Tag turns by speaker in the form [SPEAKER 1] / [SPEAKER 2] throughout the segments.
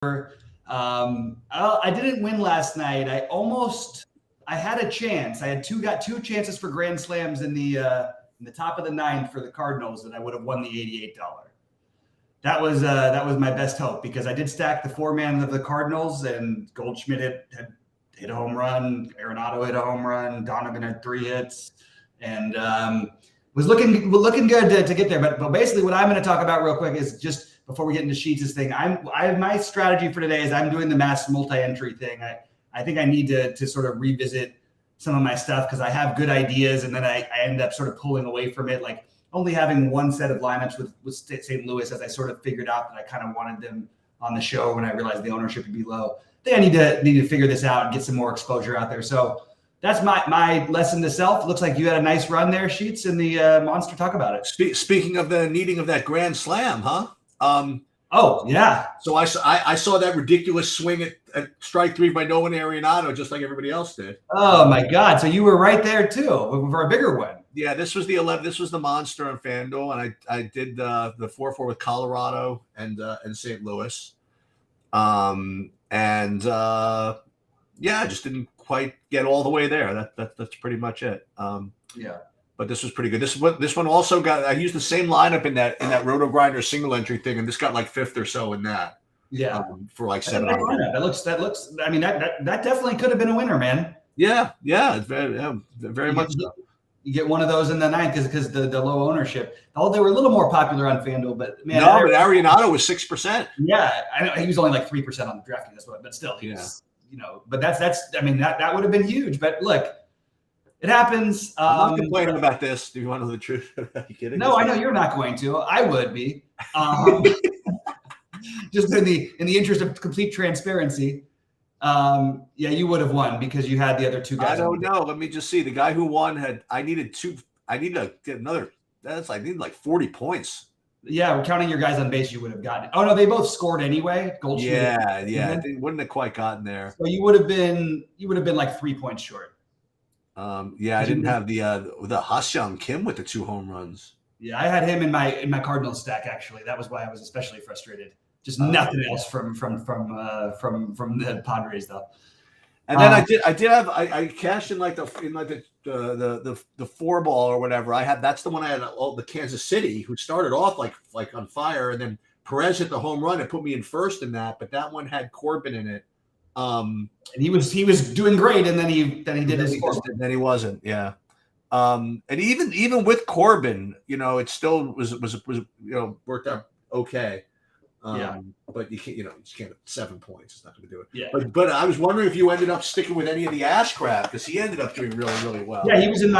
[SPEAKER 1] I didn't win last night. I had a chance. I got two chances for grand slams in the top of the ninth for the Cardinals, and I would have won the $88. That was my best hope because I did stack the 4-man of the Cardinals, and Goldschmidt had hit a home run, Arenado hit a home run, Donovan had 3 hits, and was looking good to get there. But basically, what I'm going to talk about real quick is just before we get into Sheets' thing. My strategy for today is I'm doing the mass multi-entry thing. I think I need to sort of revisit some of my stuff because I have good ideas, and then I end up sort of pulling away from it, like only having one set of lineups with St. Louis, as I sort of figured out that I kind of wanted them on the show when I realized the ownership would be low. I think I need to figure this out and get some more exposure out there. So that's my lesson to self. Looks like you had a nice run there, Sheets, in the Monster. Talk about it.
[SPEAKER 2] Speaking of the needing of that grand slam, huh?
[SPEAKER 1] Oh yeah.
[SPEAKER 2] So I saw that ridiculous swing at strike 3 by Nolan Arenado, just like everybody else did.
[SPEAKER 1] Oh my God! So you were right there too for a bigger one.
[SPEAKER 2] Yeah, this was the 11. This was the Monster on FanDuel, and I did the 4-4 with Colorado and St. Louis, and I just didn't quite get all the way there. That's pretty much it.
[SPEAKER 1] Yeah.
[SPEAKER 2] But this was pretty good. This one also got. I used the same lineup in that Roto Grinder single entry thing, and this got like 5th or so in that.
[SPEAKER 1] Yeah.
[SPEAKER 2] For like 7.
[SPEAKER 1] That looks. I mean, that definitely could have been a winner, man.
[SPEAKER 2] Yeah. It's very much so.
[SPEAKER 1] You get one of those in the ninth because the low ownership. Oh, they were a little more popular on FanDuel, but man.
[SPEAKER 2] No, but Arenado was 6%.
[SPEAKER 1] Yeah, I know he was only like 3% on the drafting this one, but still, he was, But that's. I mean, that would have been huge. But look. It happens.
[SPEAKER 2] I'm not complaining about this. Do you want to know the truth? Are you kidding?
[SPEAKER 1] No, I know you're not going to. I would be. Just in the interest of complete transparency. You would have won because you had the other 2 guys.
[SPEAKER 2] I don't know. Let me just see. The guy who won I needed to get another. I needed like 40 points.
[SPEAKER 1] Yeah, counting your guys on base, you would have gotten it. Oh no, they both scored anyway. Goldschmidt.
[SPEAKER 2] Yeah. They wouldn't have quite gotten there.
[SPEAKER 1] So you would have been like 3 points short.
[SPEAKER 2] I didn't have the Ha-Seong Kim with the 2 home runs.
[SPEAKER 1] Yeah, I had him in my Cardinals stack actually. That was why I was especially frustrated. Just nothing else from the Padres though.
[SPEAKER 2] And then I cashed in the 4 ball or whatever. That's the one I had the Kansas City who started off like on fire, and then Perez hit the home run and put me in first in that, but that one had Corbin in it.
[SPEAKER 1] And he was doing great, and then he did his first.
[SPEAKER 2] And then he wasn't, yeah. And even with Corbin, it still was worked out okay. But you just can't have 7 points. It's not going to do it.
[SPEAKER 1] Yeah.
[SPEAKER 2] But I was wondering if you ended up sticking with any of the Ashcraft because he ended up doing really, really well.
[SPEAKER 1] Yeah, he was in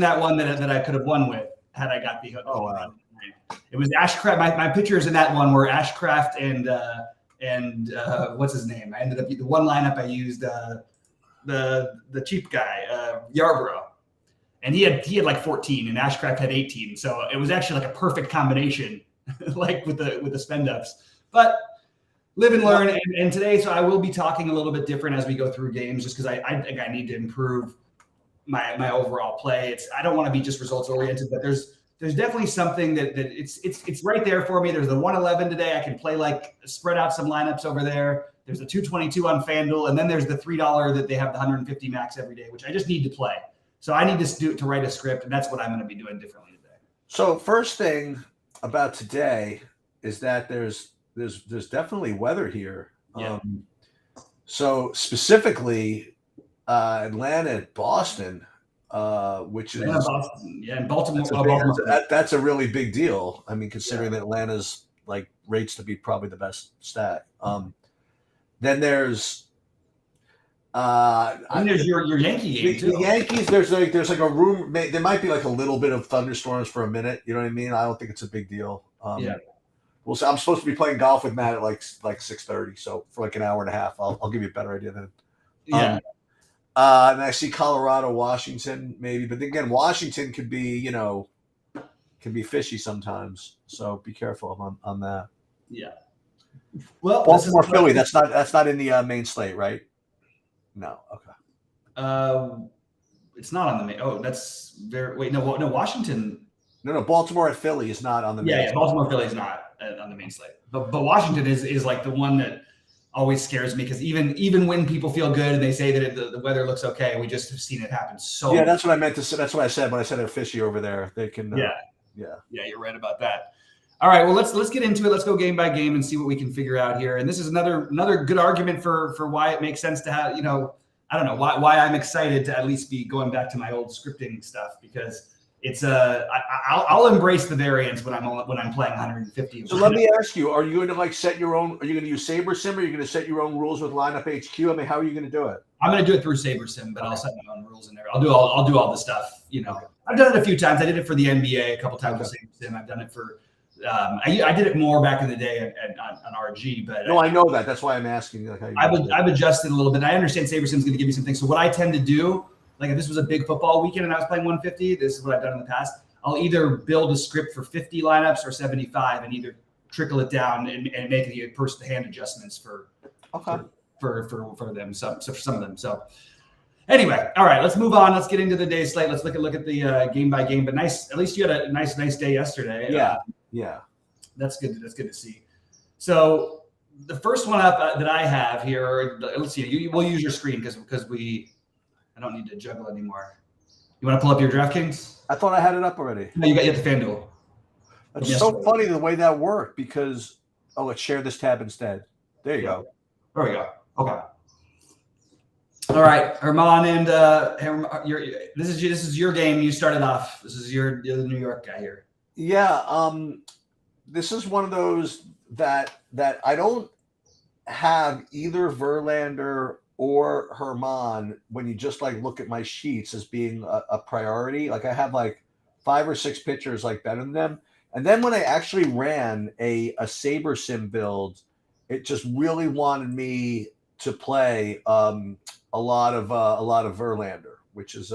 [SPEAKER 1] that one that I could have won with had I got the hook.
[SPEAKER 2] Oh wow.
[SPEAKER 1] It was Ashcraft. My pictures in that one were Ashcraft and what's his name? I ended up the one lineup I used the cheap guy Yarbrough, and he had like 14 and Ashcraft had 18, so it was actually like a perfect combination, like with the spend ups. But live and learn, and today, so I will be talking a little bit different as we go through games, just because I think I need to improve my overall play. I don't want to be just results oriented, but there's definitely something that it's right there for me. There's the 111 today. I can play spread out some lineups over there. There's the 222 on FanDuel, and then there's the $3 that they have the 150 max every day, which I just need to play. So I need to write a script, and that's what I'm going to be doing differently today.
[SPEAKER 2] So first thing about today is that there's definitely weather here.
[SPEAKER 1] Yeah.
[SPEAKER 2] So specifically, Atlanta at Boston. Which is
[SPEAKER 1] Boston. Yeah, in Baltimore.
[SPEAKER 2] That's a really big deal. I mean, considering that Atlanta's rates to be probably the best stack. Then there's
[SPEAKER 1] your Yankee game too.
[SPEAKER 2] The Yankees. There's like a room. There might be like a little bit of thunderstorms for a minute. You know what I mean? I don't think it's a big deal. Well, so I'm supposed to be playing golf with Matt at like 6:30. So for like an hour and a half, I'll give you a better idea then.
[SPEAKER 1] Yeah.
[SPEAKER 2] And I see Colorado, Washington, maybe, but again, Washington could be fishy sometimes. So be careful on that.
[SPEAKER 1] Yeah. Well,
[SPEAKER 2] Baltimore, Philly. That's not in the main slate, right? No. Okay.
[SPEAKER 1] It's not on the main. Oh, that's very. Wait, no, Washington.
[SPEAKER 2] No. Baltimore at Philly is not on the main.
[SPEAKER 1] Yeah, Baltimore, Philly is not on the main slate. But Washington is like the one that always scares me because even when people feel good and they say that the weather looks okay, we just have seen it happen so.
[SPEAKER 2] Yeah, that's what I meant to say. That's what I said when I said they're fishy over there. They can.
[SPEAKER 1] Yeah.
[SPEAKER 2] Yeah,
[SPEAKER 1] you're right about that. All right, well let's get into it. Let's go game by game and see what we can figure out here. And this is another good argument for why it makes sense to have, I don't know why I'm excited to at least be going back to my old scripting stuff, because it's I'll embrace the variance when I'm playing 150.
[SPEAKER 2] So let me ask you: are you going to like set your own? Are you going to use SaberSim? Or are you going to set your own rules with Lineup HQ? I mean, how are you going to do it?
[SPEAKER 1] I'm going to do it through SaberSim, but I'll set my own rules in there. I'll do all the stuff. I've done it a few times. I did it for the NBA a couple times with SaberSim. I've done it for. I did it more back in the day on RG, but
[SPEAKER 2] no, I know that. That's why I'm asking. Like,
[SPEAKER 1] I've adjusted a little bit. I understand SaberSim is going to give me some things. So what I tend to do, like if this was a big football weekend and I was playing 150, this is what I've done in the past. I'll either build a script for 50 lineups or 75, and either trickle it down and make the hand adjustments for them. So for some of them. So anyway, all right, let's move on. Let's get into the day slate. Let's look at the game by game. But nice, at least you had a nice day yesterday.
[SPEAKER 2] Yeah,
[SPEAKER 1] that's good. That's good to see. So the first one up that I have here, let's see. We'll use your screen because I don't need to juggle anymore. You want to pull up your DraftKings?
[SPEAKER 2] I thought I had it up already.
[SPEAKER 1] No, you got the FanDuel.
[SPEAKER 2] It's so funny the way that worked because let's share this tab instead. There you go.
[SPEAKER 1] There we go. Okay. All right, Herman and this is your game. You started off. This is you're the New York guy here.
[SPEAKER 2] Yeah. This is one of those that I don't have either Verlander or Herman when you just like look at my sheets as being a priority. Like I have like 5 or 6 pitchers like better than them. And then when I actually ran a SaberSim build, it just really wanted me to play a lot of Verlander, which is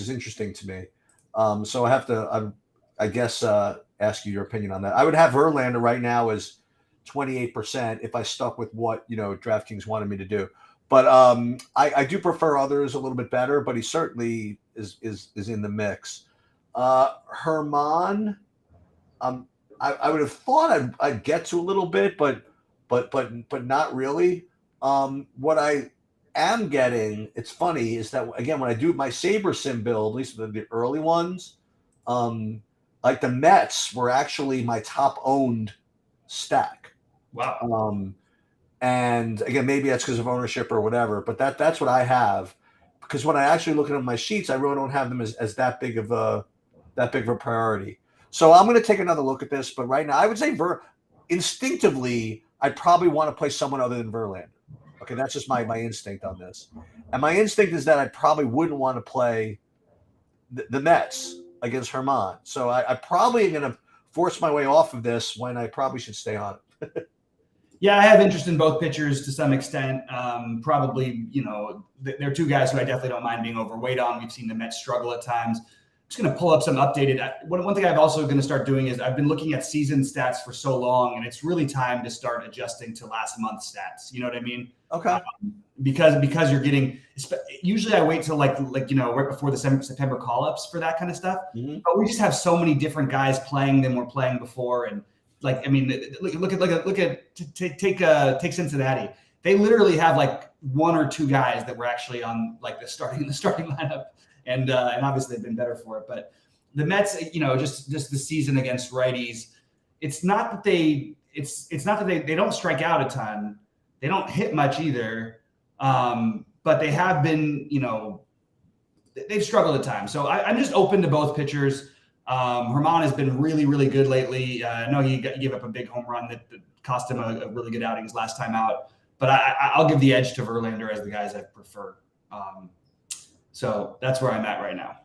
[SPEAKER 2] interesting to me. So I have to I guess ask you your opinion on that. I would have Verlander right now as 28% if I stuck with what DraftKings wanted me to do. But I do prefer others a little bit better, but he certainly is in the mix. Herman, I would have thought I'd get to a little bit, but not really. What I am getting, it's funny, is that again when I do my SaberSim build, at least the early ones, like the Mets were actually my top owned stack.
[SPEAKER 1] Wow.
[SPEAKER 2] And again, maybe that's because of ownership or whatever, but that's what I have. Because when I actually look at my sheets, I really don't have them as that big of a priority. So I'm going to take another look at this. But right now, I would say instinctively, I probably want to play someone other than Verlander. Okay, that's just my instinct on this. And my instinct is that I probably wouldn't want to play the Mets against Herman. So I probably am going to force my way off of this when I probably should stay on it.
[SPEAKER 1] Yeah, I have interest in both pitchers to some extent. Probably, they're two guys who I definitely don't mind being overweight on. We've seen the Mets struggle at times. I'm just going to pull up some updated. One thing I've also going to start doing is I've been looking at season stats for so long, and it's really time to start adjusting to last month's stats. You know what I mean?
[SPEAKER 2] Okay.
[SPEAKER 1] Because you're getting. Usually, I wait till like right before the September call-ups for that kind of stuff.
[SPEAKER 2] Mm-hmm.
[SPEAKER 1] But we just have so many different guys playing than we're playing before, and. Like, I mean, take Cincinnati. They literally have like 1 or 2 guys that were actually on like the starting lineup, and obviously they've been better for it. But the Mets, just the season against righties, it's not that they don't strike out a ton, they don't hit much either, but they have been, they've struggled at times. So I'm just open to both pitchers. Herman has been really, really good lately. I know he gave up a big home run that cost him a really good outing his last time out. But I'll give the edge to Verlander as the guys I prefer. So that's where I'm at right now.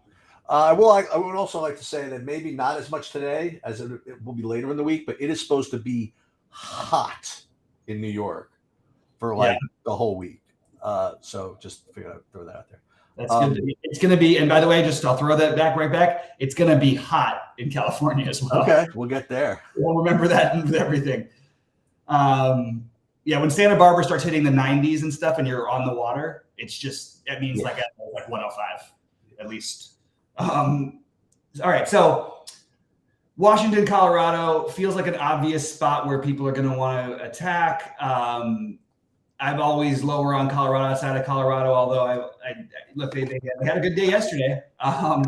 [SPEAKER 2] I would also like to say that maybe not as much today as it will be later in the week, but it is supposed to be hot in New York for the whole week. So just throw that out there.
[SPEAKER 1] That's good. It's going to be, and by the way, I'll throw that right back. It's going to be hot in California as well.
[SPEAKER 2] Okay, we'll get there.
[SPEAKER 1] We'll remember that with everything. When Santa Barbara starts hitting the 90s and stuff, and you're on the water, it means like 105 at least. All right, so Washington, Colorado feels like an obvious spot where people are going to want to attack. I'm always lower on Colorado outside of Colorado, although I look, they had a good day yesterday. I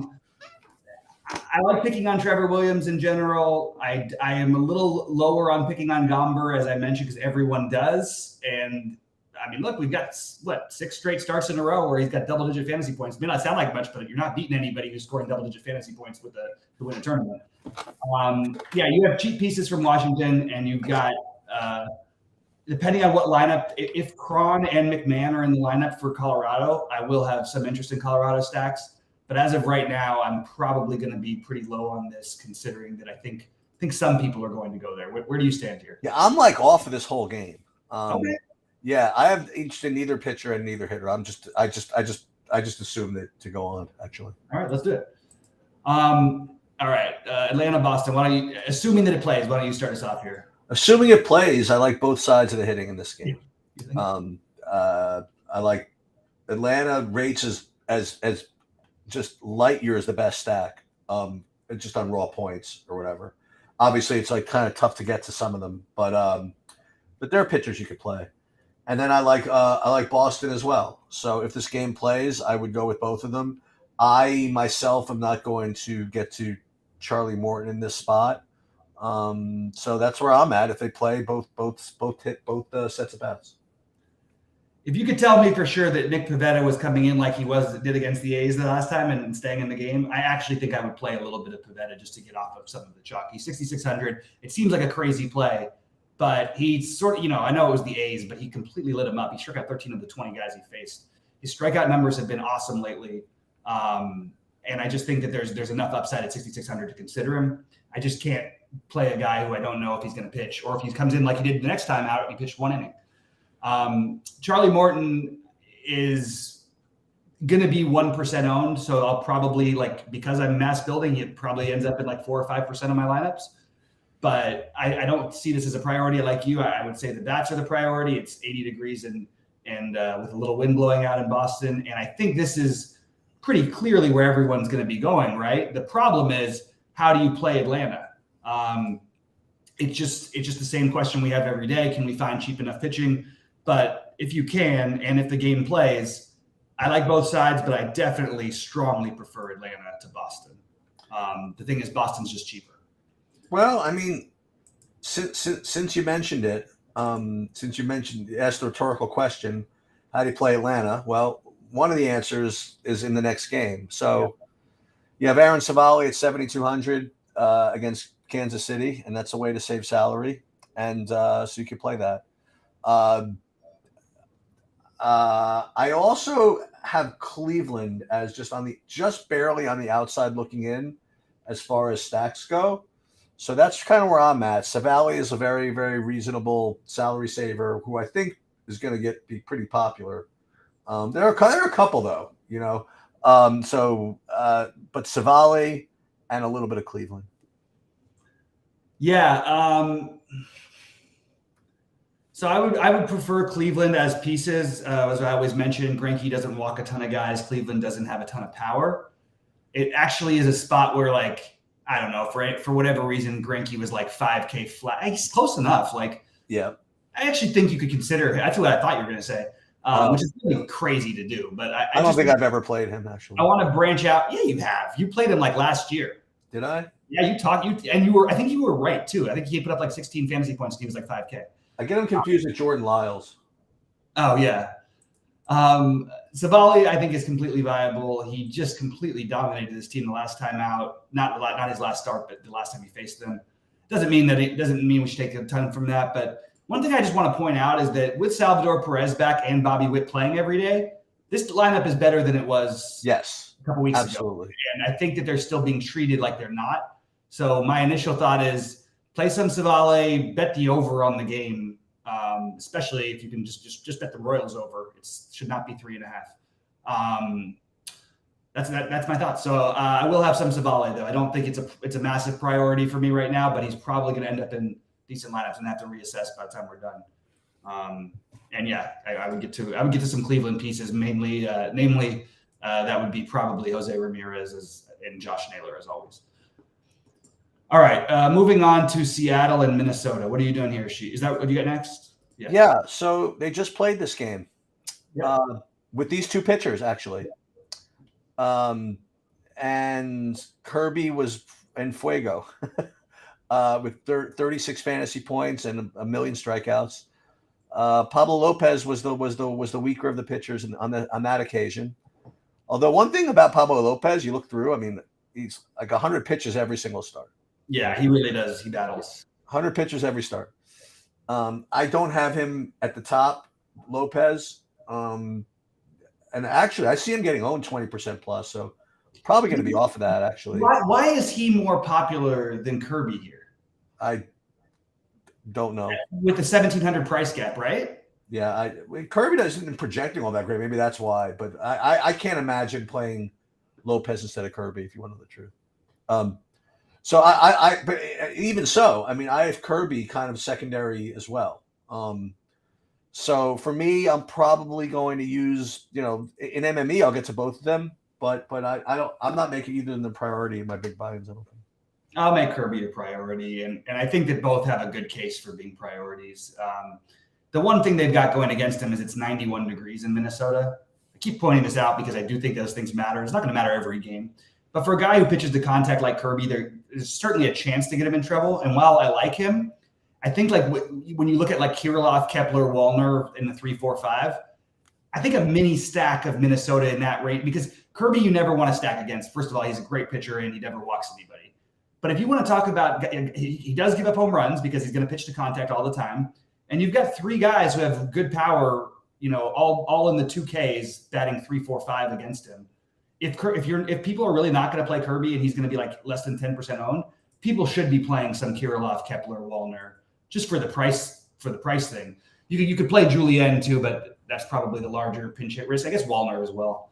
[SPEAKER 1] like picking on Trevor Williams in general. I am a little lower on picking on Gomber, as I mentioned, because everyone does. And I mean, look, we've got 6 straight starts in a row where he's got double-digit fantasy points. It may not sound like much, but you're not beating anybody who's scoring double-digit fantasy points to win a tournament. You have cheap pieces from Washington, and you've got depending on what lineup. If Cron and McMahon are in the lineup for Colorado, I will have some interest in Colorado stacks. But as of right now, I'm probably going to be pretty low on this, considering that I think some people are going to go there. Where do you stand here?
[SPEAKER 2] Yeah, I'm like off of this whole game.
[SPEAKER 1] Okay.
[SPEAKER 2] Yeah, I have interest in neither pitcher and neither hitter. I just assumed it to go on, actually.
[SPEAKER 1] All right, let's do it. All right, Atlanta, Boston. Why don't you, assuming that it plays, why don't you start us off here?
[SPEAKER 2] Assuming it plays, I like both sides of the hitting in this game. I like Atlanta rates as just light years the best stack, just on raw points or whatever. Obviously, it's like kind of tough to get to some of them, but there are pitchers you could play. And then I like Boston as well. So if this game plays, I would go with both of them. I myself am not going to get to Charlie Morton in this spot. So that's where I'm at. If they play, both hit both sets of bats.
[SPEAKER 1] If you could tell me for sure that Nick Pivetta was coming in like he did against the A's the last time and staying in the game, I actually think I would play a little bit of Pivetta just to get off of some of the chalk. He's 6,600. It seems like a crazy play, but he's sort of, I know it was the A's, but he completely lit him up. He struck out 13 of the 20 guys he faced. His strikeout numbers have been awesome lately. And I just think that there's enough upside at 6,600 to consider him. I just can't play a guy who I don't know if he's going to pitch, or if he comes in like he did the next time out, he pitched 1 inning. Charlie Morton is going to be 1% owned. So I'll probably because I'm mass building, it probably ends up in like 4 or 5% of my lineups, but I don't see this as a priority. Like you, I would say the bats are the priority. It's 80 degrees and with a little wind blowing out in Boston. And I think this is pretty clearly where everyone's going to be going, right? The problem is, how do you play Atlanta? It's just the same question we have every day. Can we find cheap enough pitching? But if you can, and if the game plays, I like both sides, but I definitely strongly prefer Atlanta to Boston. The thing is, Boston's just cheaper.
[SPEAKER 2] Well, I mean, since you mentioned it, asked the rhetorical question, how do you play Atlanta? Well, one of the answers is in the next game. So you have Aaron Savali at 7,200 against Kansas City, and that's a way to save salary. And so you can play that. I also have Cleveland as just barely on the outside looking in as far as stacks go. So that's kind of where I'm at. Savali is a very, very reasonable salary saver who I think is going to be pretty popular. There are a couple though, but Savali and a little bit of Cleveland.
[SPEAKER 1] Yeah. So I would prefer Cleveland as pieces. As I always mention, Greinke doesn't walk a ton of guys. Cleveland doesn't have a ton of power. It actually is a spot where, I don't know, for whatever reason, Greinke was like 5K flat. He's close enough.
[SPEAKER 2] Yeah.
[SPEAKER 1] I actually think you could consider him. That's what I thought you were going to say, which is really crazy to do. But
[SPEAKER 2] I don't think I've ever played him, actually.
[SPEAKER 1] I want to branch out. Yeah, you have. You played him last year.
[SPEAKER 2] Did I?
[SPEAKER 1] Yeah, you talked. I think you were right too. I think he put up 16 fantasy points and he was 5K.
[SPEAKER 2] I get him confused with Jordan Lyles.
[SPEAKER 1] Oh, yeah. Savali, I think, is completely viable. He just completely dominated this team the last time out. Not his last start, but the last time he faced them. Doesn't mean we should take a ton from that. But one thing I just want to point out is that with Salvador Perez back and Bobby Witt playing every day, this lineup is better than it was a couple weeks ago. And I think that they're still being treated like they're not. So my initial thought is, play some Savali, bet the over on the game, especially if you can just bet the Royals over. It should not be 3.5. That's my thought. So I will have some Savali, though. I don't think it's a massive priority for me right now, but he's probably going to end up in decent lineups and have to reassess by the time we're done. I would get to some Cleveland pieces, namely that would be probably Jose Ramirez and Josh Naylor as always. All right, moving on to Seattle and Minnesota. What are you doing here, Sheet? Is that what you got next?
[SPEAKER 2] Yeah. So they just played this game
[SPEAKER 1] Yep.
[SPEAKER 2] with these two pitchers, actually. And Kirby was in fuego with 36 fantasy points and a million strikeouts. Pablo Lopez was the weaker of the pitchers on that occasion. Although one thing about Pablo Lopez, you look through, I mean, he's like 100 pitches every single start.
[SPEAKER 1] Yeah, he really does. He battles.
[SPEAKER 2] 100 pitches every start. I don't have him at the top, Lopez. And actually, I see him getting owned 20% plus, so probably going to be off of that, actually.
[SPEAKER 1] Why is he more popular than Kirby here?
[SPEAKER 2] I don't know.
[SPEAKER 1] With the 1,700 price gap, right?
[SPEAKER 2] Yeah, Kirby isn't projecting all that great. Maybe that's why. But I can't imagine playing Lopez instead of Kirby, if you want to know the truth. So but even so, I mean, I have Kirby kind of secondary as well. So for me, I'm probably going to use, in MME, I'll get to both of them, but I'm not making either of them the priority in my big buy-ins. I don't think.
[SPEAKER 1] I'll make Kirby a priority, and I think that both have a good case for being priorities. The one thing they've got going against them is it's 91 degrees in Minnesota. I keep pointing this out because I do think those things matter. It's not going to matter every game. But for a guy who pitches to contact like Kirby, there is certainly a chance to get him in trouble. And while I like him, I think like when you look at like Kirilloff, Kepler, Wallner in the 3-4-5, I think a mini stack of Minnesota in that rate, because Kirby you never want to stack against. First of all, he's a great pitcher and he never walks anybody. But if you want to talk about, he does give up home runs because he's going to pitch to contact all the time. And you've got three guys who have good power, all in the 2Ks batting 3-4-5 against him. If people are really not going to play Kirby and he's going to be like less than 10% owned, people should be playing some Kirilloff, Kepler, Wallner just for the price thing. You could play Julien too, but that's probably the larger pinch hit risk. I guess Wallner as well.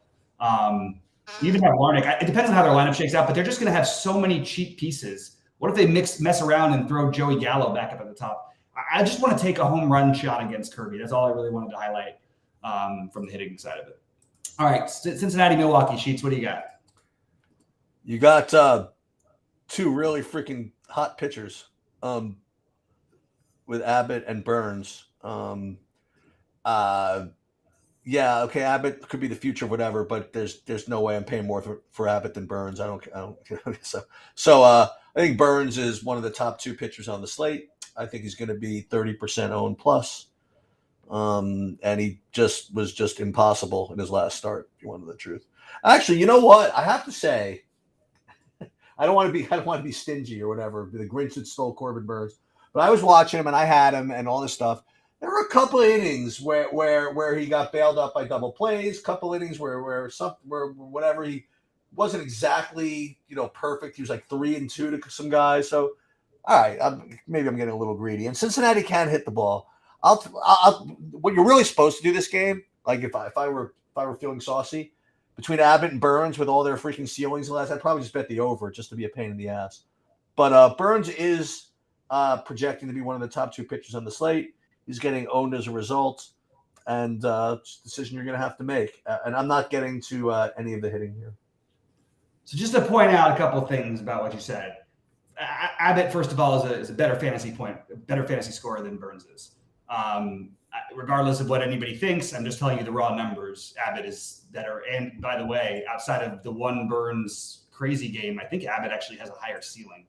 [SPEAKER 1] You even have Larnach. It depends on how their lineup shakes out, but they're just going to have so many cheap pieces. What if they mess around and throw Joey Gallo back up at the top? I just want to take a home run shot against Kirby. That's all I really wanted to highlight from the hitting side of it. All right, Cincinnati, Milwaukee, Sheets, what do you got?
[SPEAKER 2] You got two really freaking hot pitchers with Abbott and Burns. Yeah, okay, Abbott could be the future, whatever, but there's no way I'm paying more for Abbott than Burns. I don't so I think Burns is one of the top two pitchers on the slate. I think he's going to be 30% owned plus. And he was impossible in his last start, if you want to know the truth. Actually, you know what? I have to say, I don't want to be stingy or whatever, the Grinch that stole Corbin Burns. But I was watching him and I had him and all this stuff. There were a couple of innings where he got bailed up by double plays, couple innings where whatever, he wasn't exactly, perfect. He was like 3-2 to some guys. So all right, maybe I'm getting a little greedy. And Cincinnati can hit the ball. What you're really supposed to do this game, like if I were feeling saucy, between Abbott and Burns with all their freaking ceilings and I'd probably just bet the over just to be a pain in the ass. But Burns is projecting to be one of the top two pitchers on the slate. He's getting owned as a result, and it's a decision you're going to have to make. And I'm not getting to any of the hitting here.
[SPEAKER 1] So just to point out a couple of things about what you said. Abbott, first of all, is a better fantasy scorer than Burns is. Regardless of what anybody thinks, I'm just telling you the raw numbers. Abbott is better. And by the way, outside of the one Burns crazy game, I think Abbott actually has a higher ceiling.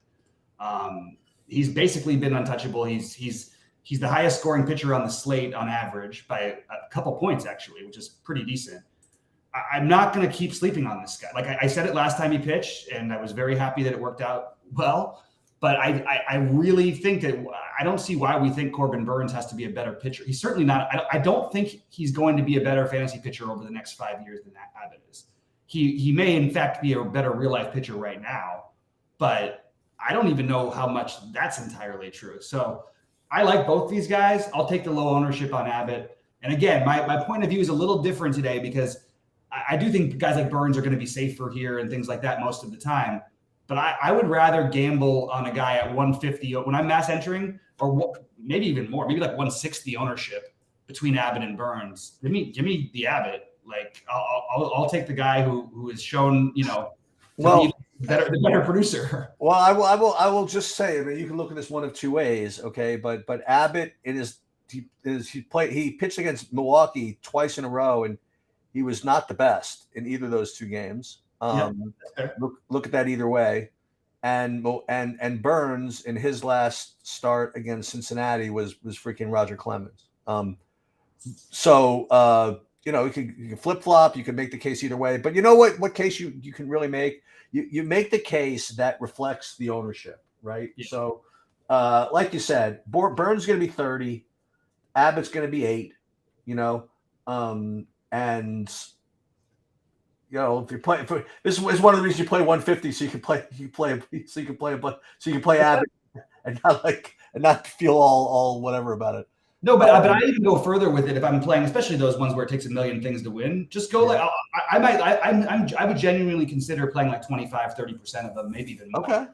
[SPEAKER 1] He's basically been untouchable. He's the highest scoring pitcher on the slate on average by a couple points, actually, which is pretty decent. I'm not going to keep sleeping on this guy. Like I said it last time he pitched, and I was very happy that it worked out well. But I really think that I don't see why we think Corbin Burns has to be a better pitcher. He's certainly not. I don't think he's going to be a better fantasy pitcher over the next 5 years than Abbott is. He may, in fact, be a better real-life pitcher right now, but I don't even know how much that's entirely true. So I like both these guys. I'll take the low ownership on Abbott. And again, my point of view is a little different today because I do think guys like Burns are going to be safer here and things like that most of the time. But I would rather gamble on a guy at 150 when I'm mass entering, or maybe even more, maybe like 160 ownership between Abbott and Burns. Give me the Abbot. Like I'll take the guy who has shown, the better producer.
[SPEAKER 2] Well, I will just say. I mean, you can look at this one of two ways, okay? But Abbott he pitched against Milwaukee twice in a row, and he was not the best in either of those two games. Look at that either way. And Burns in his last start against Cincinnati was freaking Roger Clemens. You know, you can flip flop. You can make the case either way. But you know what case you can really make? You make the case that reflects the ownership, right? Yeah. So, like you said, Burns is going to be 30, Abbott's going to be 8. You know, and you know, if you're playing for this is one of the reasons you play 150, so you can play Abbott and not feel all whatever about it.
[SPEAKER 1] No, but I even go further with it if I'm playing, especially those ones where it takes a million things to win. Just go I would genuinely consider playing like 25, 30% of them, maybe even more.
[SPEAKER 2] Okay.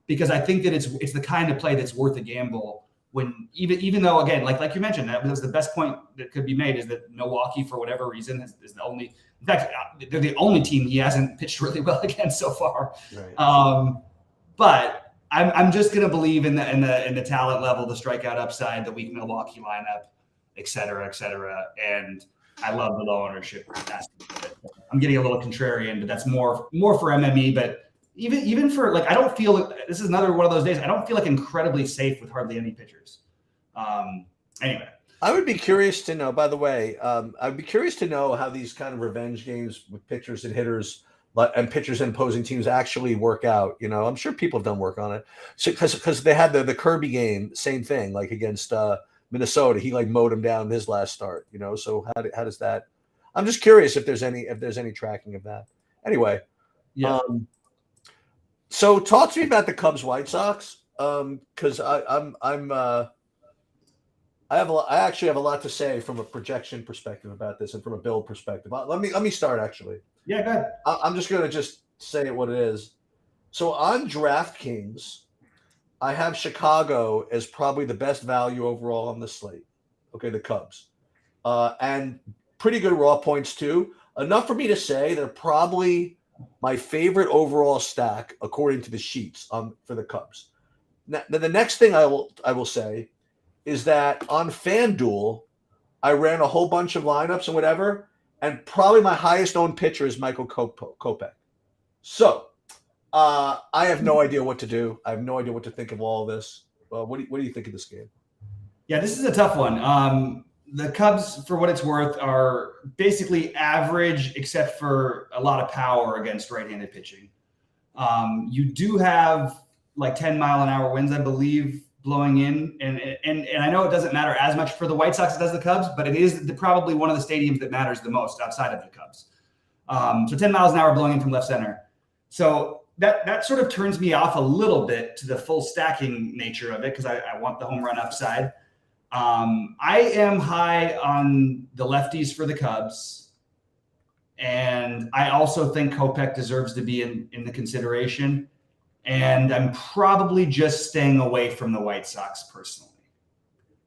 [SPEAKER 1] Because I think that it's the kind of play that's worth a gamble. When even though again, like you mentioned, that was the best point that could be made is that Milwaukee, for whatever reason, is the only. In fact, they're the only team he hasn't pitched really well against so far. Right. But I'm just going to believe in the talent level, the strikeout upside, the weak Milwaukee lineup, et cetera, et cetera. And I love the low ownership. I'm getting a little contrarian, but that's more for MME. But even for I don't feel this is another one of those days. I don't feel incredibly safe with hardly any pitchers. Anyway.
[SPEAKER 2] I would be curious to know, by the way, I'd be curious to know how these kind of revenge games with pitchers and hitters and pitchers and opposing teams actually work out. You know, I'm sure people have done work on it. So, because they had the Kirby game, same thing, like against Minnesota. He mowed him down his last start, you know. So how does that? I'm just curious if there's any tracking of that. Anyway, yeah. So talk to me about the Cubs White Sox, because I actually have a lot to say from a projection perspective about this and from a build perspective. Let me start actually.
[SPEAKER 1] Yeah, go ahead.
[SPEAKER 2] I'm just going to say what it is. So on DraftKings, I have Chicago as probably the best value overall on the slate. Okay, the Cubs. And pretty good raw points too. Enough for me to say they're probably my favorite overall stack according to the sheets for the Cubs. Now, the next thing I will say is that on FanDuel, I ran a whole bunch of lineups and whatever, and probably my highest owned pitcher is Michael Kopech. So I have no idea what to do. I have no idea what to think of all of this. What do you think of this game?
[SPEAKER 1] Yeah, this is a tough one. The Cubs, for what it's worth, are basically average except for a lot of power against right-handed pitching. You do have 10-mile-an-hour winds, I believe, blowing in, and I know it doesn't matter as much for the White Sox as it does the Cubs, but it is probably one of the stadiums that matters the most outside of the Cubs. So 10 miles an hour blowing in from left center. So that sort of turns me off a little bit to the full stacking nature of it because I want the home run upside. I am high on the lefties for the Cubs, and I also think Kopech deserves to be in the consideration. And I'm probably just staying away from the White Sox personally.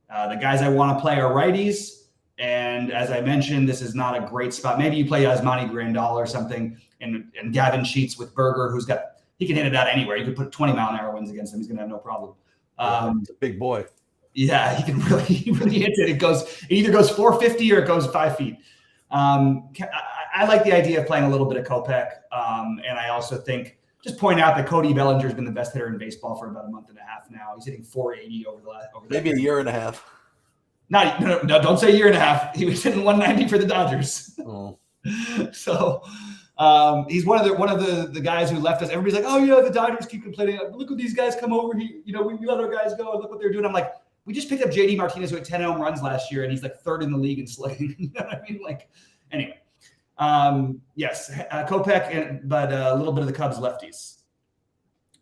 [SPEAKER 1] The guys I want to play are righties. And as I mentioned, this is not a great spot. Maybe you play Yasmani Grandal or something and Gavin Sheets with Berger, he can hit it out anywhere. You could put 20-mile-an-hour winds against him. He's going to have no problem.
[SPEAKER 2] It's a big boy.
[SPEAKER 1] Yeah, he really hits it. It either goes 450 or it goes 5 feet. I like the idea of playing a little bit of Kopech. And I also think, just point out that Cody Bellinger has been the best hitter in baseball for about a month and a half now. He's hitting 480 over
[SPEAKER 2] maybe a year and a half.
[SPEAKER 1] No, don't say a year and a half. He was hitting 190 for the Dodgers.
[SPEAKER 2] Oh.
[SPEAKER 1] So he's one of the guys who left us. Everybody's like, oh yeah, the Dodgers keep complaining. Look at these guys come over. We let our guys go. Look what they're doing. I'm like, we just picked up JD Martinez who had 10 home runs last year, and he's third in the league in slugging. You know what I mean? Anyway. Yes, Kopech, but a little bit of the Cubs lefties.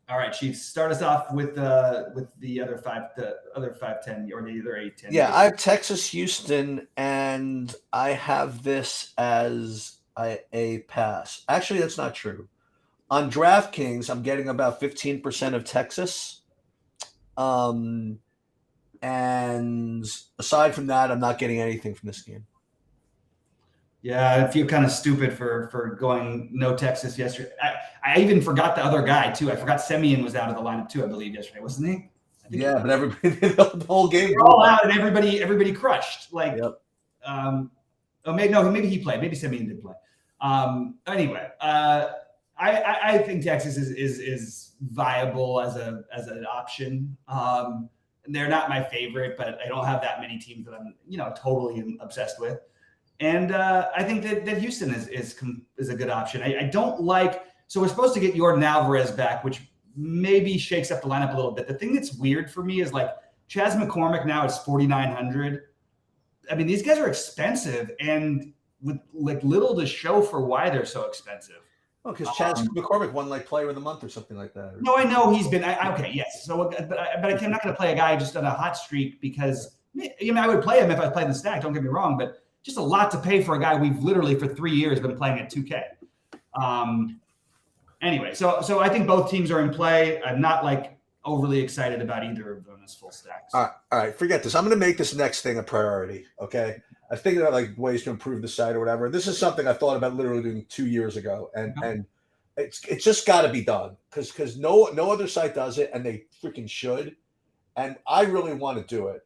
[SPEAKER 1] All right, Chiefs, start us off with the other 5-10 or the other 8-10.
[SPEAKER 2] Yeah, I have Texas, Houston, and I have this as a pass. Actually, that's not true. On DraftKings, I'm getting about 15% of Texas. And aside from that, I'm not getting anything from this game.
[SPEAKER 1] Yeah, I feel kind of stupid for going no Texas yesterday. I even forgot the other guy too. I forgot Semien was out of the lineup too, I believe, yesterday, wasn't he?
[SPEAKER 2] Yeah, but everybody the whole game.
[SPEAKER 1] They were all out and everybody crushed. Like,
[SPEAKER 2] yep.
[SPEAKER 1] Maybe he played. Maybe Semien did play. Anyway, I think Texas is viable as an option. They're not my favorite, but I don't have that many teams that I'm totally obsessed with. And I think that Houston is a good option. I don't like. So we're supposed to get Jordan Alvarez back, which maybe shakes up the lineup a little bit. The thing that's weird for me is like Chas McCormick now is 4,900. I mean, these guys are expensive and with like little to show for why they're so expensive.
[SPEAKER 2] Oh, because Chas McCormick won like Player of the Month or something like that.
[SPEAKER 1] No, I know he's been okay. Yes, so but I'm not going to play a guy just on a hot streak because I would play him if I played in the stack. Don't get me wrong, but just a lot to pay for a guy we've literally for 3 years been playing at 2K. Anyway, so I think both teams are in play. I'm not like overly excited about either of them as full stacks.
[SPEAKER 2] All right. Forget this. I'm going to make this next thing a priority. Okay. I think about like ways to improve the site or whatever. This is something I thought about literally doing 2 years ago, and it's just got to be done because no other site does it, and they freaking should. And I really want to do it,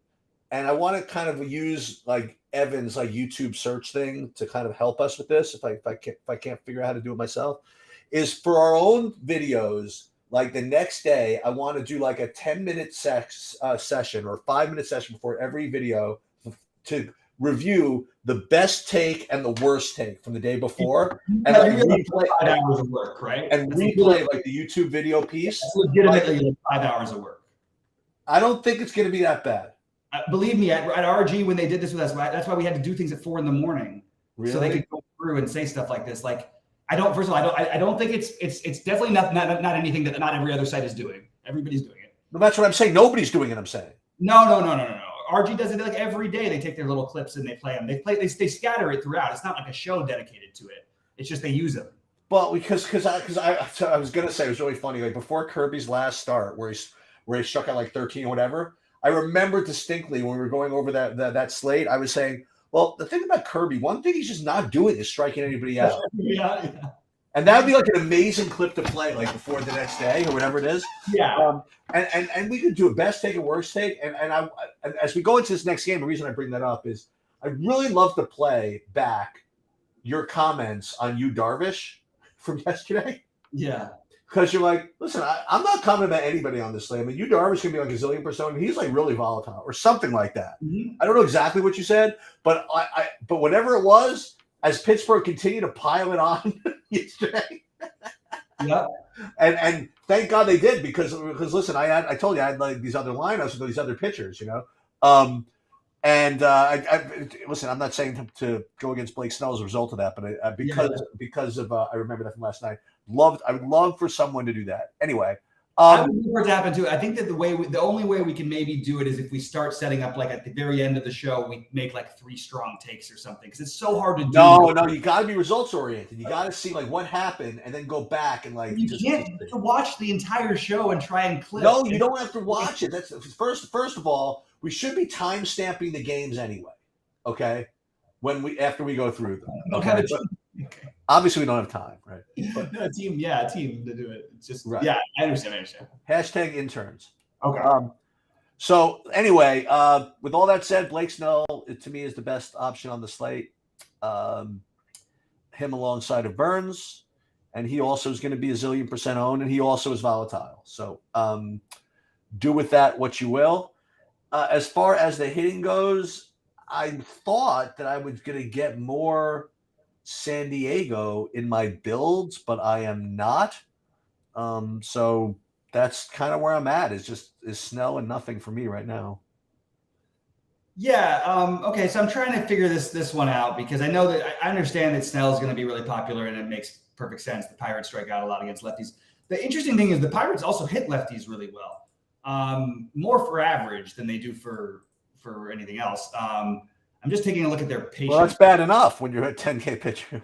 [SPEAKER 2] and I want to kind of use like Evan's like YouTube search thing to kind of help us with this. If I can't figure out how to do it myself, is for our own videos. Like the next day, I want to do like a 10-minute session or 5-minute session before every video to review the best take and the worst take from the day before, and like replay
[SPEAKER 1] 5 hours of work, right?
[SPEAKER 2] And replay like the YouTube video piece.
[SPEAKER 1] That's legitimately like 5 hours of work.
[SPEAKER 2] I don't think it's going to be that bad.
[SPEAKER 1] Believe me, at RG when they did this with us, that's why we had to do things at 4 a.m.
[SPEAKER 2] Really?
[SPEAKER 1] So they could go through and say stuff like this. Like, I don't think it's definitely not anything that not every other site is doing. Everybody's doing it.
[SPEAKER 2] No, that's what I'm saying. Nobody's doing it. I'm saying.
[SPEAKER 1] No. RG does it like every day. They take their little clips and they play them. They scatter it throughout. It's not like a show dedicated to it. It's just they use them.
[SPEAKER 2] Well, because I was gonna say it was really funny. Like before Kirby's last start, where he struck out like 13 or whatever. I remember distinctly when we were going over that slate. I was saying, well, the thing about Kirby, one thing he's just not doing is striking anybody out.
[SPEAKER 1] Yeah.
[SPEAKER 2] And that would be like an amazing clip to play like before the next day or whatever it is.
[SPEAKER 1] Yeah.
[SPEAKER 2] And we could do a best take and worst take. And as we go into this next game, the reason I bring that up is I really love to play back your comments on Yu Darvish from yesterday.
[SPEAKER 1] Yeah.
[SPEAKER 2] Because you're like, listen, I'm not commenting about anybody on this slate. I mean, Yu Darvish can be like a zillion percent, and he's like really volatile or something like that.
[SPEAKER 1] Mm-hmm.
[SPEAKER 2] I don't know exactly what you said, but but whatever it was, as Pittsburgh continued to pile it on yesterday.
[SPEAKER 1] Yeah.
[SPEAKER 2] And thank God they did because listen, I told you I had like these other lineups with these other pitchers, listen, I'm not saying to go against Blake Snell as a result of that, but because of I remember that from last night. I would love for someone to do that. Anyway,
[SPEAKER 1] I would love for it to happen too. I think that the only way we can maybe do it is if we start setting up like at the very end of the show, we make like 3 strong takes or something because it's so hard to do.
[SPEAKER 2] No, you got to be results oriented. You got to see like what happened and then go back and like
[SPEAKER 1] you can't watch the entire show and try and clip.
[SPEAKER 2] No, you don't have to watch it. That's first of all, we should be time stamping the games anyway. Okay, after we go through them. Okay. Okay. Obviously, we don't have time, right?
[SPEAKER 1] But a team to do it. It's just
[SPEAKER 2] right.
[SPEAKER 1] Yeah, I understand.
[SPEAKER 2] Hashtag interns.
[SPEAKER 1] Okay.
[SPEAKER 2] So anyway, with all that said, Blake Snell to me is the best option on the slate. Him alongside of Burns, and he also is going to be a zillion percent owned, and he also is volatile. So do with that what you will. As far as the hitting goes, I thought that I was going to get more San Diego in my builds, but I am not. So that's kind of where I'm at. Is Snell and nothing for me right now.
[SPEAKER 1] Yeah. Okay. So I'm trying to figure this one out because I know that I understand that Snell is going to be really popular and it makes perfect sense. The Pirates strike out a lot against lefties. The interesting thing is the Pirates also hit lefties really well, more for average than they do for anything else. I'm just taking a look at their patience.
[SPEAKER 2] Well, that's bad enough when you're a 10K pitcher.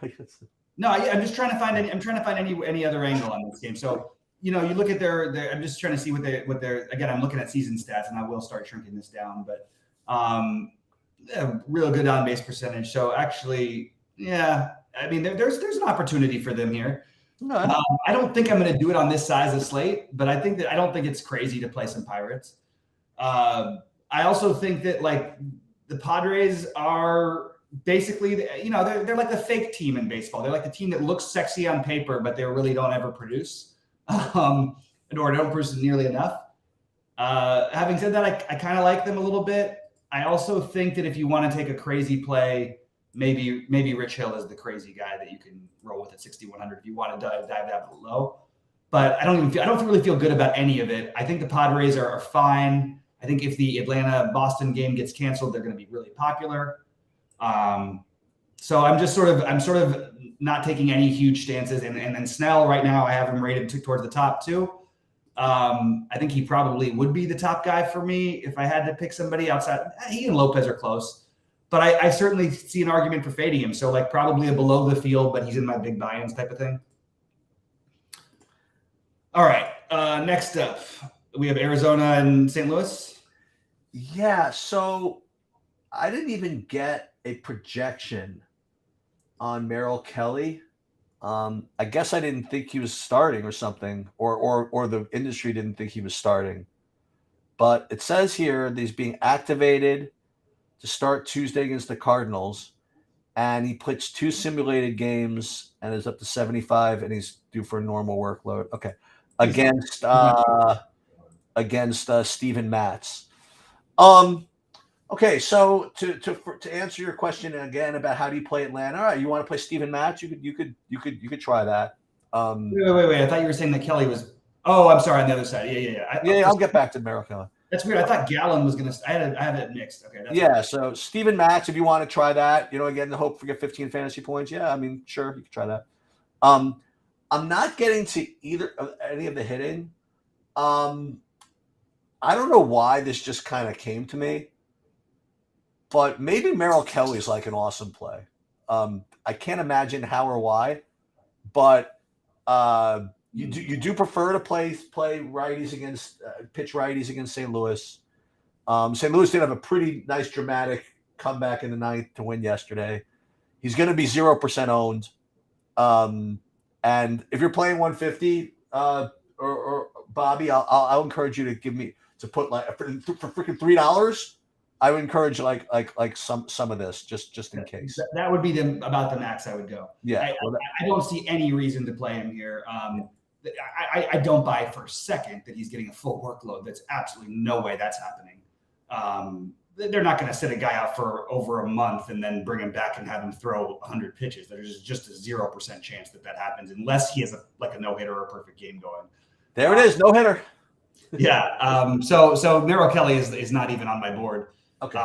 [SPEAKER 1] No, I'm just trying to find any other angle on this game. So, you look at their I'm just trying to see what they're again, I'm looking at season stats and I will start shrinking this down, but real good on base percentage. So actually Yeah, I mean, there's an opportunity for them here.
[SPEAKER 2] No.
[SPEAKER 1] I don't think I'm going to do it on this size of slate, but I don't think it's crazy to play some Pirates. I also think that like the Padres are basically, they're like the fake team in baseball. They're like the team that looks sexy on paper, but they really don't ever produce, or don't produce nearly enough. Having said that, I kind of like them a little bit. I also think that if you want to take a crazy play, maybe Rich Hill is the crazy guy that you can roll with at 6,100 if you want to dive that low. But I don't really feel good about any of it. I think the Padres are fine. I think if the Atlanta-Boston game gets canceled, they're going to be really popular. So I'm sort of not taking any huge stances. And then Snell right now, I have him rated towards the top too. I think he probably would be the top guy for me if I had to pick somebody outside. He and Lopez are close, but I certainly see an argument for fading him. So like probably a below the field, but he's in my big buy-ins type of thing. All right. Next up, we have Arizona and St. Louis.
[SPEAKER 2] Yeah, so I didn't even get a projection on Merrill Kelly. I guess I didn't think he was starting or something, or the industry didn't think he was starting. But it says here that he's being activated to start Tuesday against the Cardinals, and he pitched 2 simulated games and is up to 75, and he's due for a normal workload. Okay, against Steven Matz. Okay, so to answer your question again about how do you play Atlanta, all right, you want to play Steven Matz, you could try that.
[SPEAKER 1] Wait. I thought you were saying that Kelly was. Oh, I'm sorry, on the other side. Yeah.
[SPEAKER 2] I'll get back to Merrill Kelly.
[SPEAKER 1] That's weird. I thought Gallen was gonna. I have it mixed. Okay.
[SPEAKER 2] That's so Steven Matz, if you want to try that, again, the hope for get 15 fantasy points. Yeah, I mean, sure, you can try that. I'm not getting to any of the hitting. I don't know why this just kind of came to me, but maybe Merrill Kelly's like an awesome play. I can't imagine how or why, but you do prefer to play righties against pitch righties against St. Louis. St. Louis did have a pretty nice dramatic comeback in the 9th to win yesterday. He's going to be 0% owned, and if you're playing 150 or Bobby, I'll encourage you to put like for freaking $3. I would encourage like some of this just in case.
[SPEAKER 1] That would be about the max I would go.
[SPEAKER 2] Yeah,
[SPEAKER 1] I don't see any reason to play him here. I don't buy for a second that he's getting a full workload. That's absolutely no way that's happening. They're not going to sit a guy out for over a month and then bring him back and have him throw 100 pitches. There's just a 0% chance that happens unless he has a no-hitter or a perfect game going.
[SPEAKER 2] There it is, no-hitter.
[SPEAKER 1] Yeah. So Merrill Kelly is not even on my board.
[SPEAKER 2] Okay.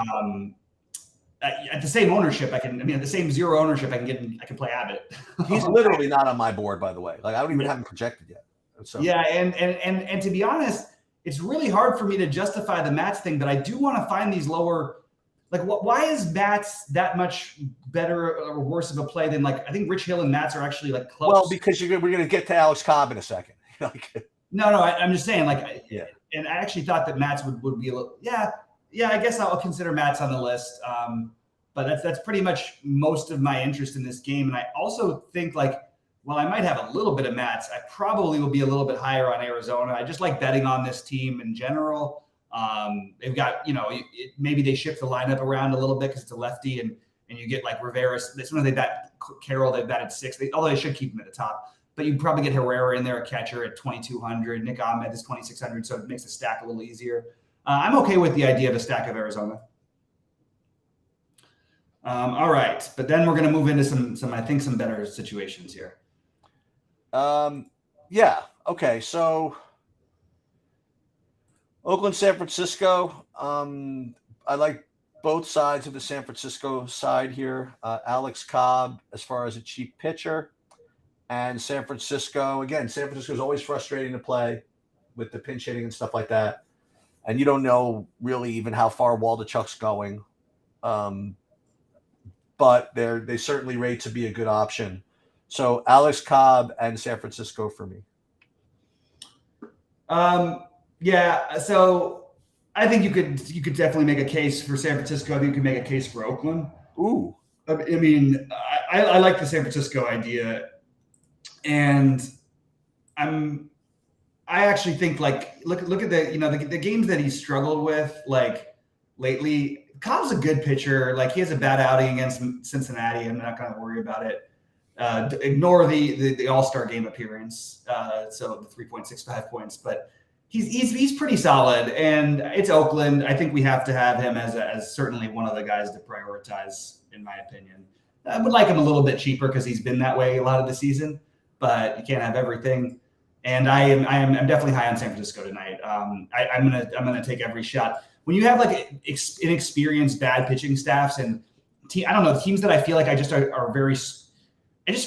[SPEAKER 1] At the same ownership, at the same 0 ownership, I can play Abbott.
[SPEAKER 2] He's literally not on my board, by the way. Like I don't even have him projected yet. So.
[SPEAKER 1] Yeah, and to be honest, it's really hard for me to justify the Matz thing, but I do want to find these lower. Like, why is Matz that much better or worse of a play than I think Rich Hill and Matz are actually like close?
[SPEAKER 2] Well, because we're going to get to Alex Cobb in a second.
[SPEAKER 1] No, I'm just saying yeah. And I actually thought that Matz would be a little. Yeah, I guess I'll consider Matz on the list. But that's pretty much most of my interest in this game. And I also think while I might have a little bit of Matz, I probably will be a little bit higher on Arizona. I just like betting on this team in general. They've got, maybe they shift the lineup around a little bit because it's a lefty and you get like Rivera. Sometimes they bat Carroll, they've batted 6. Although they should keep him at the top. But you probably get Herrera in there, a catcher at 2,200. Nick Ahmed is 2,600, so it makes the stack a little easier. I'm okay with the idea of a stack of Arizona. All right, but then we're going to move into some better situations here.
[SPEAKER 2] Yeah. Okay. So Oakland, San Francisco. I like both sides of the San Francisco side here. Alex Cobb, as far as a cheap pitcher, and San Francisco. Again, San Francisco is always frustrating to play with the pinch hitting and stuff like that. And you don't know really even how far Waldichuk's going. But they certainly rate to be a good option. So Alex Cobb and San Francisco for me.
[SPEAKER 1] Yeah. So I think you could definitely make a case for San Francisco. I think you could make a case for Oakland.
[SPEAKER 2] Ooh.
[SPEAKER 1] I mean, I like the San Francisco idea, and I actually think like look at the games that he's struggled with like lately. Cobb's a good pitcher. Like he has a bad outing against Cincinnati. I'm not going to worry about it. Ignore the All-Star game appearance. So the 3.65 points, but he's pretty solid. And it's Oakland. I think we have to have him as certainly one of the guys to prioritize, in my opinion. I would like him a little bit cheaper because he's been that way a lot of the season, but you can't have everything. And I'm definitely high on San Francisco tonight. I'm gonna take every shot. When you have like inexperienced bad pitching staffs and I don't know, the teams that I feel like I just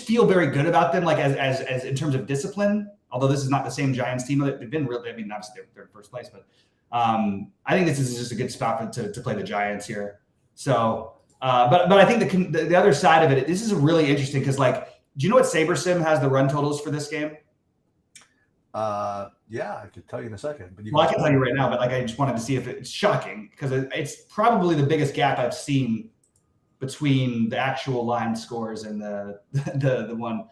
[SPEAKER 1] feel very good about them, like as in terms of discipline. Although this is not the same Giants team, they've been really. I mean, obviously they're in first place, but I think this is just a good spot to play the Giants here. So, but I think the other side of it, this is really interesting because like, do you know what SaberSim has the run totals for this game?
[SPEAKER 2] Yeah, I could tell you in a second. But
[SPEAKER 1] I can tell you right now, but like I just wanted to see if it's shocking because it's probably the biggest gap I've seen between the actual line scores and the one,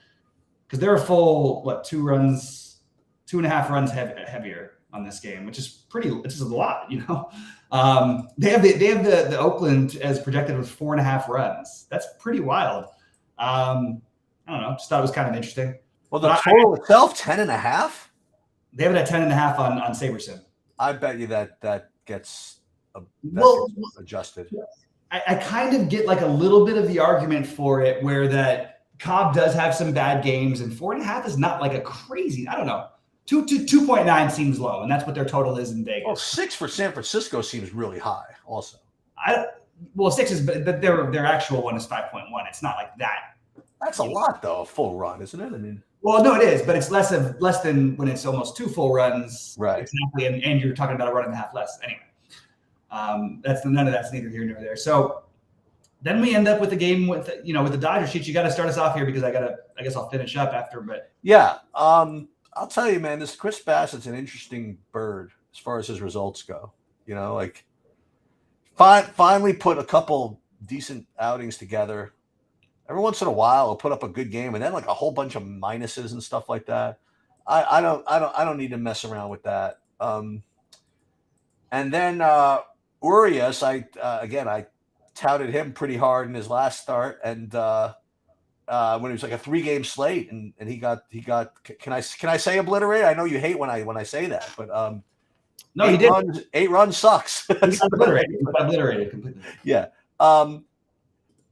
[SPEAKER 1] because they're a full 2.5 runs heavier on this game, which is a lot, you know. They have the Oakland as projected with 4.5 runs. That's pretty wild. I don't know. Just thought it was kind of interesting.
[SPEAKER 2] Well, the total itself 10.5.
[SPEAKER 1] They have it at 10.5 on SaberSim.
[SPEAKER 2] I bet you that gets adjusted.
[SPEAKER 1] I kind of get like a little bit of the argument for it, where that Cobb does have some bad games, and 4.5 is not like a crazy. I don't know. 2.9 seems low, and that's what their total is in Vegas.
[SPEAKER 2] Well, 6 for San Francisco seems really high. Also,
[SPEAKER 1] 6 is, but their actual one is 5.1. It's not like that.
[SPEAKER 2] That's a lot, though. A full run, isn't it? I mean.
[SPEAKER 1] Well, no, it is, but it's less than when it's almost 2 full runs.
[SPEAKER 2] Right.
[SPEAKER 1] Exactly. And you're talking about a run and a half less. Anyway, none of that's neither here nor there. So then we end up with the game with the Dodger sheets. You got to start us off here because I guess I'll finish up after, but
[SPEAKER 2] yeah. I'll tell you, man, this Chris Bassett's an interesting bird as far as his results go. You know, like finally put a couple decent outings together. Every once in a while, he'll put up a good game, and then like a whole bunch of minuses and stuff like that. I don't need to mess around with that. And then Urias, I touted him pretty hard in his last start, and when it was like a 3-game slate, and he got. Can I say obliterated? I know you hate when I say that, but
[SPEAKER 1] no, he did.
[SPEAKER 2] 8 runs sucks.
[SPEAKER 1] Obliterated completely.
[SPEAKER 2] Yeah.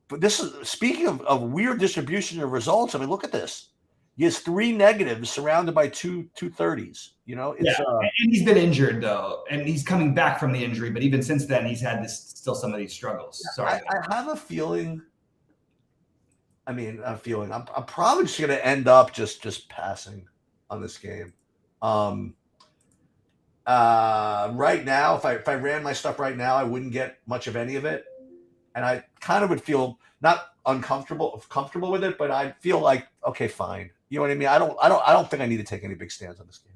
[SPEAKER 2] But this is speaking of weird distribution of results. I mean, look at this. He has 3 negatives surrounded by two 30s. You know,
[SPEAKER 1] and he's been injured though, and he's coming back from the injury. But even since then, he's had still some of these struggles. Sorry,
[SPEAKER 2] I have a feeling. I'm probably just going to end up just passing on this game. Right now, if I ran my stuff right now, I wouldn't get much of any of it. And I kind of would feel not comfortable with it, but I feel like, okay, fine. You know what I mean? I don't think I need to take any big stands on this game.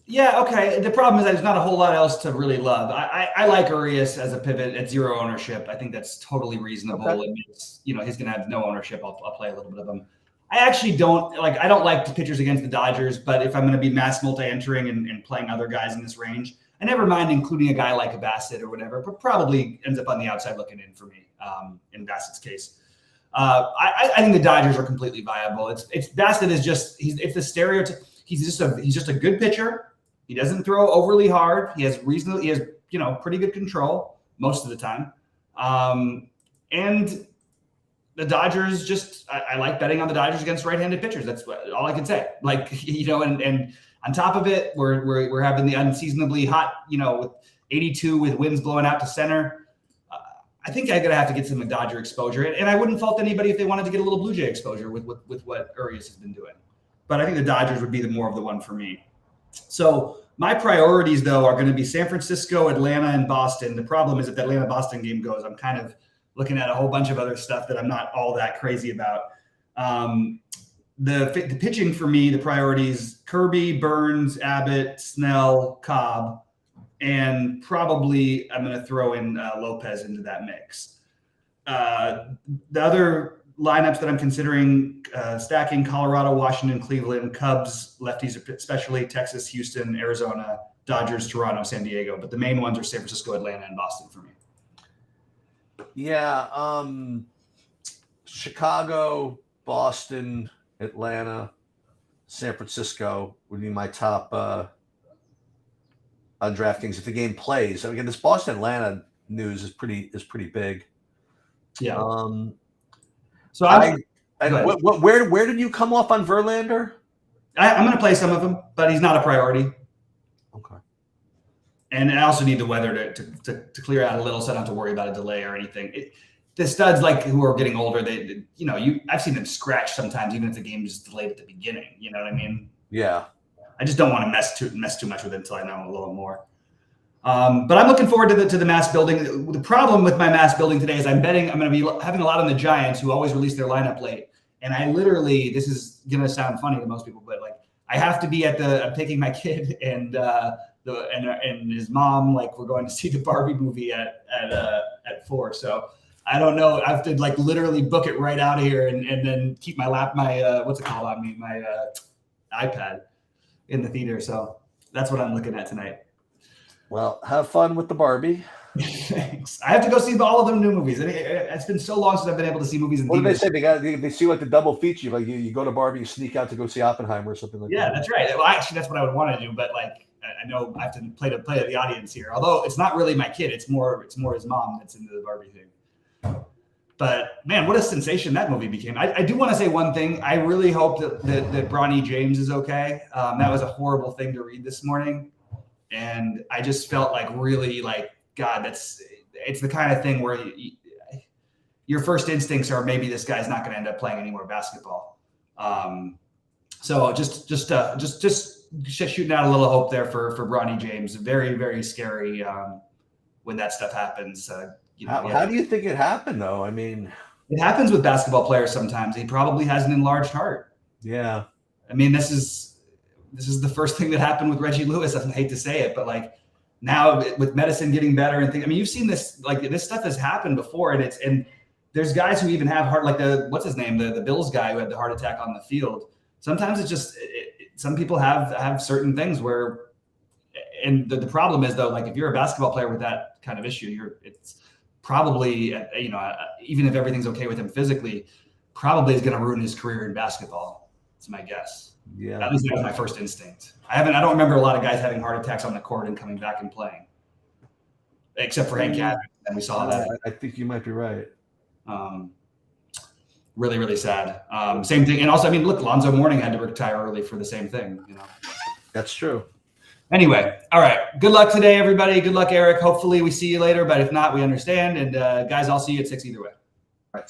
[SPEAKER 1] Yeah, okay. The problem is that there's not a whole lot else to really love. I like Urias as a pivot at 0 ownership. I think that's totally reasonable. Okay. And he's going to have no ownership. I'll play a little bit of him. I actually don't like the pitchers against the Dodgers, but if I'm going to be mass multi-entering and playing other guys in this range, I never mind including a guy like a Bassett or whatever, but probably ends up on the outside looking in for me in Bassett's case. I think the Dodgers are completely viable. It's Bassett is just it's the stereotype. He's just a good pitcher. He doesn't throw overly hard. He has pretty good control most of the time. And the Dodgers I like betting on the Dodgers against right-handed pitchers. That's all I can say. Like, and on top of it, we're having the unseasonably hot, with 82 with winds blowing out to center. I think I'm gonna have to get some Dodger exposure, and I wouldn't fault anybody if they wanted to get a little Blue Jay exposure with what Urias has been doing. But I think the Dodgers would be the more of the one for me. So my priorities though are going to be San Francisco, Atlanta, and Boston. The problem is if the Atlanta-Boston game goes, I'm kind of looking at a whole bunch of other stuff that I'm not all that crazy about. The pitching for me, the priorities: Kirby, Burns, Abbott, Snell, Cobb, and probably I'm going to throw in Lopez into that mix. The other lineups that I'm considering stacking: Colorado, Washington, Cleveland, Cubs, lefties especially, Texas, Houston, Arizona, Dodgers, Toronto, San Diego. But the main ones are San Francisco, Atlanta, and Boston for me.
[SPEAKER 2] Yeah, Chicago, Boston, Atlanta, San Francisco would be my top on DraftKings if the game plays. Again, this Boston Atlanta news is pretty big.
[SPEAKER 1] Yeah.
[SPEAKER 2] So where did you come off on Verlander?
[SPEAKER 1] I'm going to play some of him, but he's not a priority.
[SPEAKER 2] Okay.
[SPEAKER 1] And I also need the weather to clear out a little, so I don't have to worry about a delay or anything. The studs who are getting older, I've seen them scratch sometimes, even if the game is delayed at the beginning. You know what I mean?
[SPEAKER 2] Yeah.
[SPEAKER 1] I just don't want to mess too much with it until I know a little more. But I'm looking forward to the mass building. The problem with my mass building today is I'm betting I'm going to be having a lot on the Giants, who always release their lineup late. And I literally, this is going to sound funny to most people, but I have to be I'm taking my kid and his mom, we're going to see the Barbie movie at 4. So I don't know. I have to literally book it right out of here and then keep my what's it called on me, my iPad in the theater. So that's what I'm looking at tonight.
[SPEAKER 2] Well, have fun with the Barbie.
[SPEAKER 1] Thanks. I have to go see all of them new movies. It's been so long since I've been able to see movies in
[SPEAKER 2] theaters.
[SPEAKER 1] What
[SPEAKER 2] do they say? They see the double feature. You go to Barbie, you sneak out to go see Oppenheimer or something like that.
[SPEAKER 1] Yeah, that's right. Well, actually, that's what I would want to do. But I know I have to play to the audience here. Although it's not really my kid. It's more his mom that's into the Barbie thing. But man, what a sensation that movie became. I do want to say one thing. I really hope that Bronny James is okay. That was a horrible thing to read this morning. And I just felt God, it's the kind of thing where your first instincts are maybe this guy's not going to end up playing any more basketball. So just shooting out a little hope there for Bronny James. Very, very scary when that stuff happens.
[SPEAKER 2] How do you think it happened, though? I mean,
[SPEAKER 1] it happens with basketball players sometimes. He probably has an enlarged heart.
[SPEAKER 2] Yeah.
[SPEAKER 1] I mean, this is the first thing that happened with Reggie Lewis. I hate to say it, but now with medicine getting better and things, I mean, you've seen this, this stuff has happened before, and there's guys who even have heart, what's his name? The Bills guy who had the heart attack on the field. Sometimes it's just, some people have certain things where, and the problem is though, if you're a basketball player with that kind of issue, it's probably, even if everything's okay with him physically, probably is going to ruin his career in basketball. That's my guess.
[SPEAKER 2] Yeah,
[SPEAKER 1] at least that was my first instinct. I don't remember a lot of guys having heart attacks on the court and coming back and playing, except for Hank Gathering. And we saw that.
[SPEAKER 2] I think you might be right.
[SPEAKER 1] Really, really sad. Same thing. And also, I mean, look, Lonzo Mourning had to retire early for the same thing.
[SPEAKER 2] That's true.
[SPEAKER 1] Anyway, all right. Good luck today, everybody. Good luck, Eric. Hopefully we see you later, but if not, we understand. And guys, I'll see you at 6 either way.
[SPEAKER 2] All right.